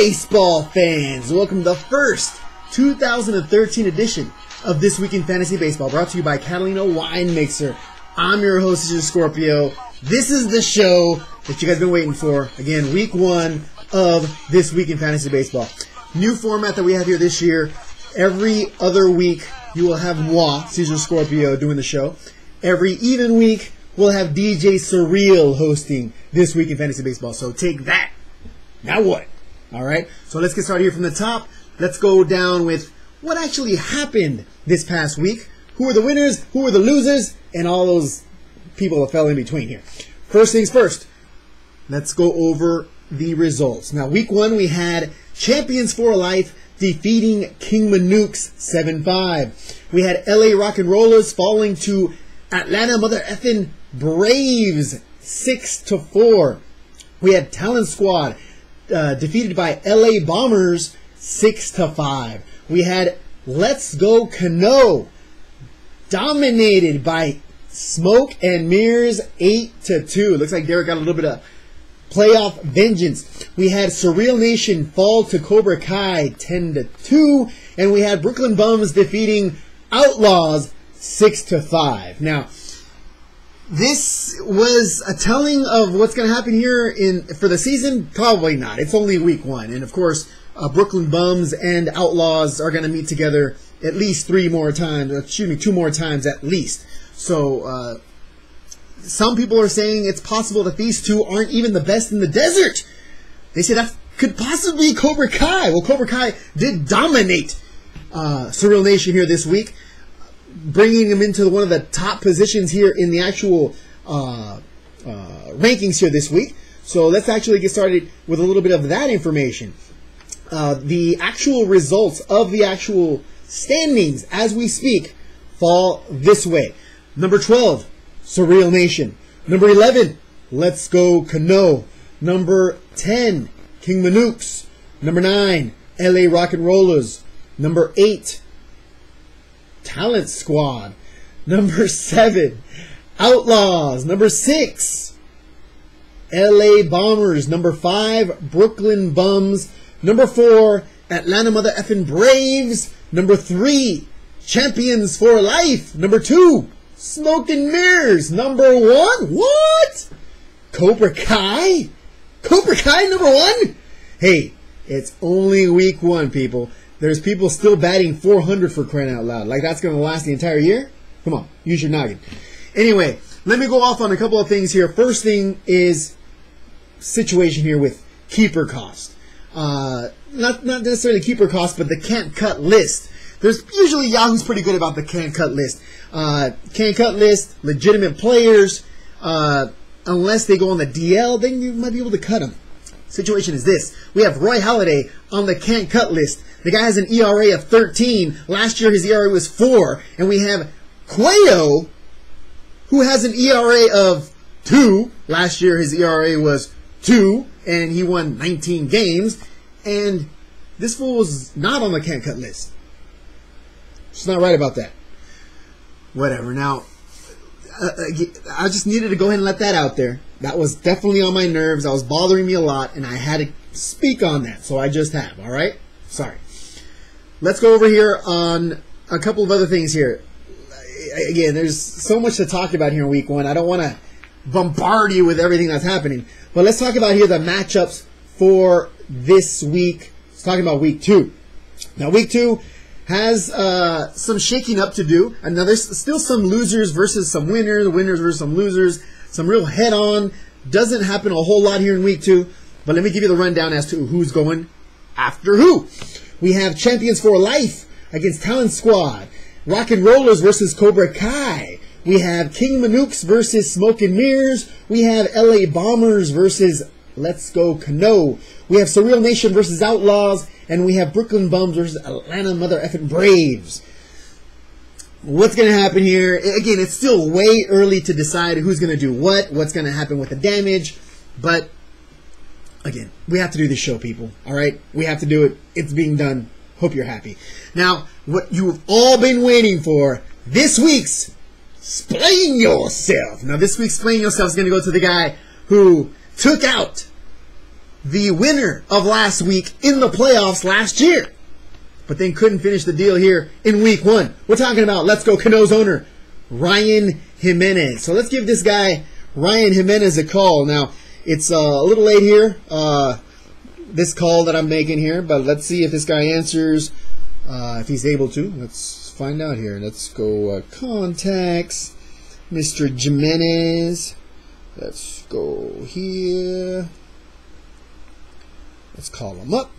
baseball fans, welcome to the first 2013 edition of This Week in Fantasy Baseball, brought to you by Catalina Wine Mixer. I'm your host, Scorpio. This is the show that you guys have been waiting for. Again, week one of This Week in Fantasy Baseball. New format that we have here this year. Every other week, you will have moi, Caesar Scorpio, doing the show. Every even week, we'll have DJ Surreal hosting This Week in Fantasy Baseball. So take that. Now what? All right, so let's get started here from the top. Let's go down with what actually happened this past week. Who were the winners? Who were the losers? And all those people that fell in between here. First things first, let's go over the results. Now, week one, we had Champions for Life defeating King Manukes 7-5. We had LA Rock and Rollers falling to Atlanta Mother Effin' Braves 6-4. We had Talent Squad defeated by LA Bombers 6-5. We had Let's Go Cano dominated by Smoke and Mirrors 8-2. Looks like Derek got a little bit of playoff vengeance. We had Surreal Nation fall to Cobra Kai 10-2, and we had Brooklyn Bums defeating Outlaws 6-5. Now, this was a telling of what's going to happen here for the season? Probably not. It's only week one. And of course, Brooklyn Bums and Outlaws are going to meet together at least 2 more times at least. So, some people are saying it's possible that these two aren't even the best in the desert. They say that could possibly be Cobra Kai. Well, Cobra Kai did dominate Surreal Nation here this week, bringing him into one of the top positions here in the actual rankings here this week. So let's actually get started with a little bit of that information. The actual results of the actual standings as we speak fall this way. Number 12, Surreal Nation. Number 11, Let's Go Cano. Number 10, King Manukes. Number 9, LA Rock and Rollers. Number 8, Talent Squad. Number 7, Outlaws. Number 6, LA Bombers. Number 5, Brooklyn Bums. Number 4, Atlanta Mother Effin' Braves. Number 3, Champions for Life. Number 2, Smoke and Mirrors. Number 1, what? Cobra Kai? Cobra Kai number 1? Hey, it's only week 1, people. There's people still batting 400 for crying out loud. Like that's going to last the entire year? Come on, use your noggin. Anyway, let me go off on a couple of things here. First thing is situation here with keeper cost. Not necessarily keeper cost, but the can't cut list. There's usually Yahoo's pretty good about the can't cut list. Can't cut list, legitimate players, unless they go on the DL, then you might be able to cut them. Situation is this. We have Roy Halladay on the can't cut list. The guy has an ERA of 13. Last year his ERA was 4. And we have Cuello, who has an ERA of 2. Last year his ERA was 2. And he won 19 games. And this fool was not on the can't cut list. She's not right about that. Whatever. Now, I just needed to go ahead and let that out there. That was definitely on my nerves. That was bothering me a lot, and I had to speak on that. So I just have. All right? Sorry. Let's go over here on a couple of other things here. Again, there's so much to talk about here in week 1. I don't want to bombard you with everything that's happening. But let's talk about here the matchups for this week. Let's talk about week 2. Now, week 2 has some shaking up to do. And now there's still some losers versus some winners versus some losers, some real head-on. Doesn't happen a whole lot here in week 2. But let me give you the rundown as to who's going after who. We have Champions for Life against Talent Squad. Rock and Rollers versus Cobra Kai. We have King Manukes versus Smoke and Mirrors. We have LA Bombers versus Let's Go Cano. We have Surreal Nation versus Outlaws. And we have Brooklyn Bums versus Atlanta Mother Effin' Braves. What's going to happen here? Again, it's still way early to decide who's going to do what's going to happen with the damage. But, again, we have to do this show, people. All right? We have to do it. It's being done. Hope you're happy. Now, what you've all been waiting for, this week's Splain Yourself. Now, this week's Splain Yourself is going to go to the guy who took out the winner of last week in the playoffs last year, but then couldn't finish the deal here in week 1. We're talking about Let's Go Cano's owner, Ryan Jimenez. So let's give this guy, Ryan Jimenez, a call. Now, it's a little late here, this call that I'm making here, but let's see if this guy answers, if he's able to. Let's find out here. Let's go contacts, Mr. Jimenez. Let's go here. Let's call him up,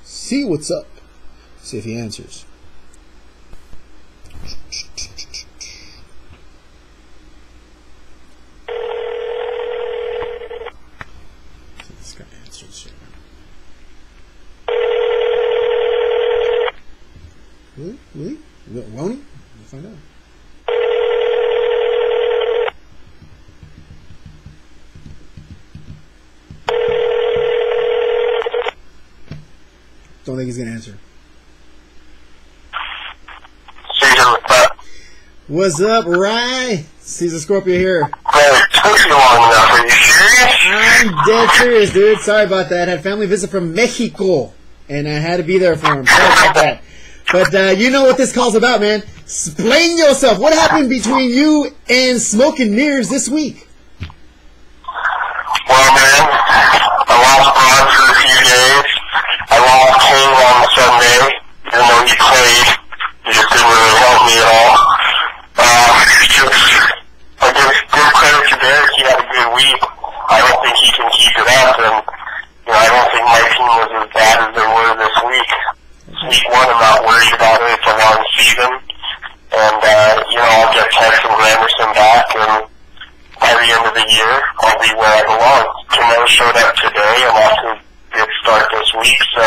see what's up, see if he answers. This guy answers here. Really? Won't he? We'll find out. Don't think he's going to answer. Caesar, what's up? What's up, Rye? Caesar Scorpio here. It took you long enough. Are you serious? I'm dead serious, dude. Sorry about that. I had family visit from Mexico, and I had to be there for him. Sorry about that. But you know what this call's about, man. Splain yourself. What happened between you and Smoke and Mirrors this week? Well, man, I lost Ron for a few days. I lost King on Sunday, even though he played. He just didn't really help me at all. I give credit to Derek. He had a good week. I don't think he can keep it up, and I don't think my team was as bad as they were this week. Week 1, I'm not worried about it. It's a long season, and I'll get Tex and Granderson back, and by the end of the year, I'll be where I belong. Cano showed up today, and off to a good start this week, so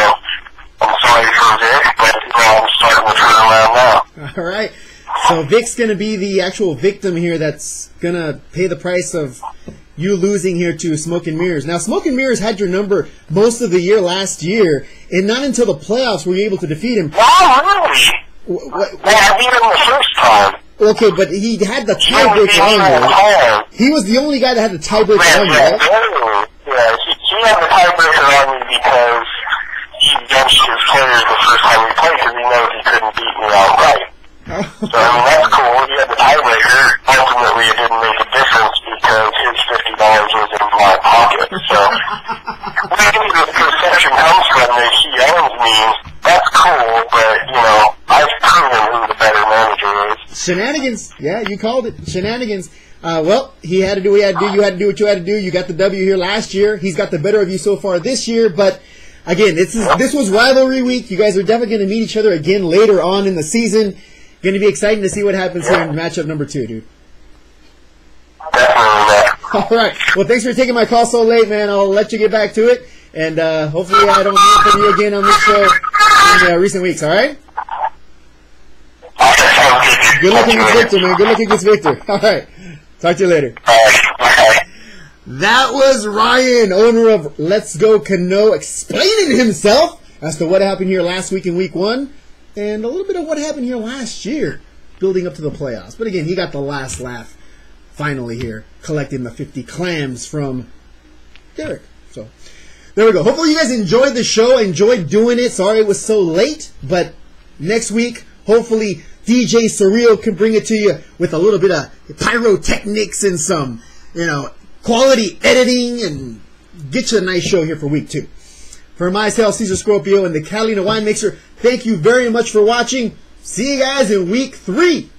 I'm sorry for Vic, but I'm starting to turn around now. All right. So Vic's going to be the actual victim here that's going to pay the price of you losing here to Smoke and Mirrors. Now, Smoke and Mirrors had your number most of the year last year, and not until the playoffs were you able to defeat him. Wow, really? I beat him the first time. Okay, but he had the tiebreaker on you. He was the only guy that had the tiebreaker on you, right? Yeah, he had the tiebreaker on me because he benched his players the first time we played because he knows he couldn't beat me outright. So, that's cool. He had the tiebreaker. Ultimately, it didn't make a difference because his $50 was in my pocket. So, where the perception comes from that he owns me, that's cool, but, I've proven who the better manager is. Shenanigans. Yeah, you called it. Shenanigans. Well, he had to do what he had to do. You had to do what you had to do. You got the W here last year. He's got the better of you so far this year, but again, this was rivalry week. You guys are definitely going to meet each other again later on in the season. Going to be exciting to see what happens here in matchup number 2, dude. All right. Well, thanks for taking my call so late, man. I'll let you get back to it, and hopefully I don't hear from you again on this show in recent weeks. All right. Good luck against Victor, man. Good luck against Victor. All right. Talk to you later. That was Ryan, owner of Let's Go Cano, explaining himself as to what happened here last week in week 1. And a little bit of what happened here last year, building up to the playoffs. But again, he got the last laugh finally here, collecting the 50 clams from Derek. So, there we go. Hopefully you guys enjoyed the show, enjoyed doing it. Sorry it was so late, but next week, hopefully DJ Surreal can bring it to you with a little bit of pyrotechnics and some, quality editing and get you a nice show here for week 2. For myself, Caesar Scorpio, and the Catalina Wine Mixer, thank you very much for watching. See you guys in week 3.